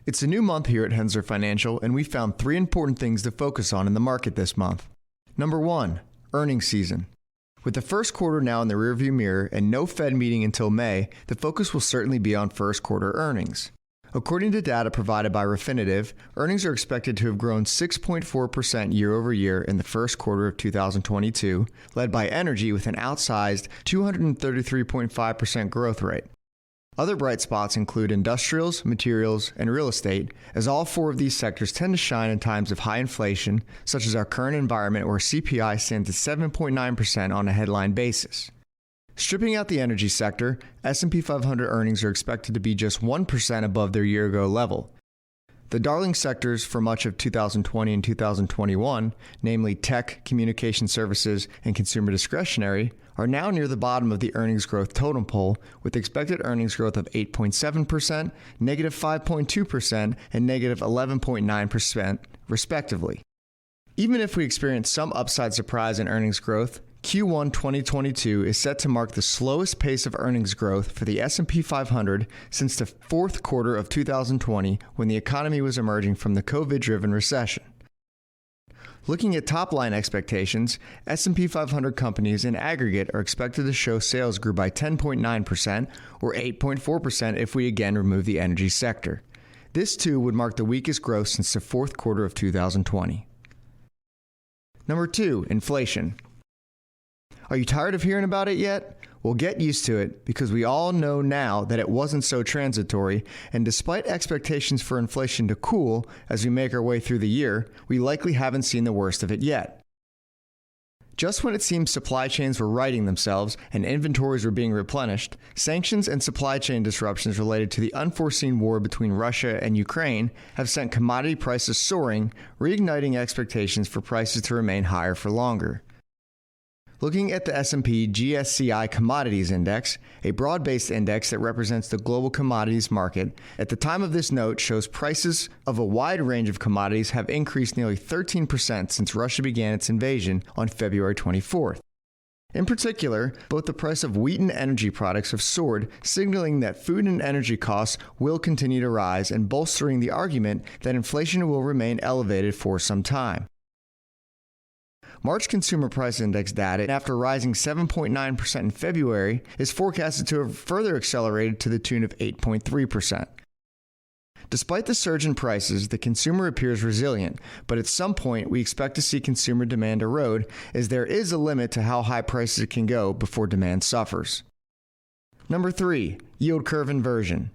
It's a new month here at Henssler Financial, and we found 3 important things to focus on in the market this month. Number 1, earnings season. With the first quarter now in the rearview mirror and no Fed meeting until May, the focus will certainly be on first quarter earnings. According to data provided by Refinitiv, earnings are expected to have grown 6.4% year over year in the first quarter of 2022, led by energy with an outsized 233.5% growth rate. Other bright spots include industrials, materials, and real estate, as all 4 of these sectors tend to shine in times of high inflation, such as our current environment where CPI stands at 7.9% on a headline basis. Stripping out the energy sector, S&P 500 earnings are expected to be just 1% above their year-ago level. The darling sectors for much of 2020 and 2021, namely tech, communication services, and consumer discretionary, are now near the bottom of the earnings growth totem pole, with expected earnings growth of 8.7%, negative 5.2%, and negative 11.9%, respectively. Even if we experience some upside surprise in earnings growth, Q1 2022 is set to mark the slowest pace of earnings growth for the S&P 500 since the fourth quarter of 2020, when the economy was emerging from the COVID-driven recession. Looking at top-line expectations, S&P 500 companies in aggregate are expected to show sales grew by 10.9% or 8.4% if we again remove the energy sector. This too would mark the weakest growth since the fourth quarter of 2020. Number 2, inflation. Are you tired of hearing about it yet? Well, get used to it, because we all know now that it wasn't so transitory, and despite expectations for inflation to cool as we make our way through the year, we likely haven't seen the worst of it yet. Just when it seemed supply chains were righting themselves and inventories were being replenished, sanctions and supply chain disruptions related to the unforeseen war between Russia and Ukraine have sent commodity prices soaring, reigniting expectations for prices to remain higher for longer. Looking at the S&P GSCI Commodities Index, a broad-based index that represents the global commodities market, at the time of this note shows prices of a wide range of commodities have increased nearly 13% since Russia began its invasion on February 24th. In particular, both the price of wheat and energy products have soared, signaling that food and energy costs will continue to rise and bolstering the argument that inflation will remain elevated for some time. March Consumer Price Index data, after rising 7.9% in February, is forecasted to have further accelerated to the tune of 8.3%. Despite the surge in prices, the consumer appears resilient, but at some point we expect to see consumer demand erode, as there is a limit to how high prices can go before demand suffers. Number 3, yield curve inversion.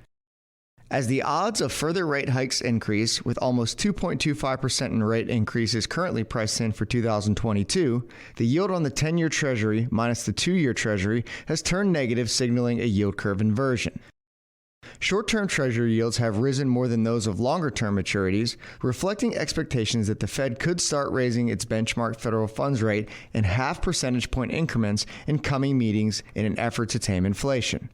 As the odds of further rate hikes increase, with almost 2.25% in rate increases currently priced in for 2022, the yield on the 10-year Treasury minus the 2-year Treasury has turned negative, signaling a yield curve inversion. Short-term Treasury yields have risen more than those of longer-term maturities, reflecting expectations that the Fed could start raising its benchmark federal funds rate in half percentage point increments in coming meetings in an effort to tame inflation.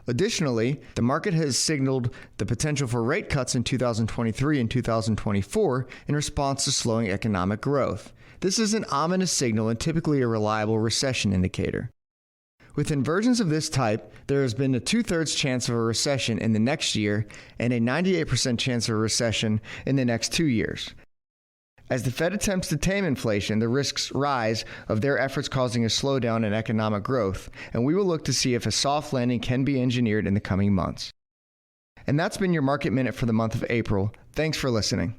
Additionally, the market has signaled the potential for rate cuts in 2023 and 2024 in response to slowing economic growth. This is an ominous signal and typically a reliable recession indicator. With inversions of this type, there has been a 2/3 chance of a recession in the next year and a 98% chance of a recession in the next 2 years. As the Fed attempts to tame inflation, the risks rise of their efforts causing a slowdown in economic growth, and we will look to see if a soft landing can be engineered in the coming months. And that's been your Market Minute for the month of April. Thanks for listening.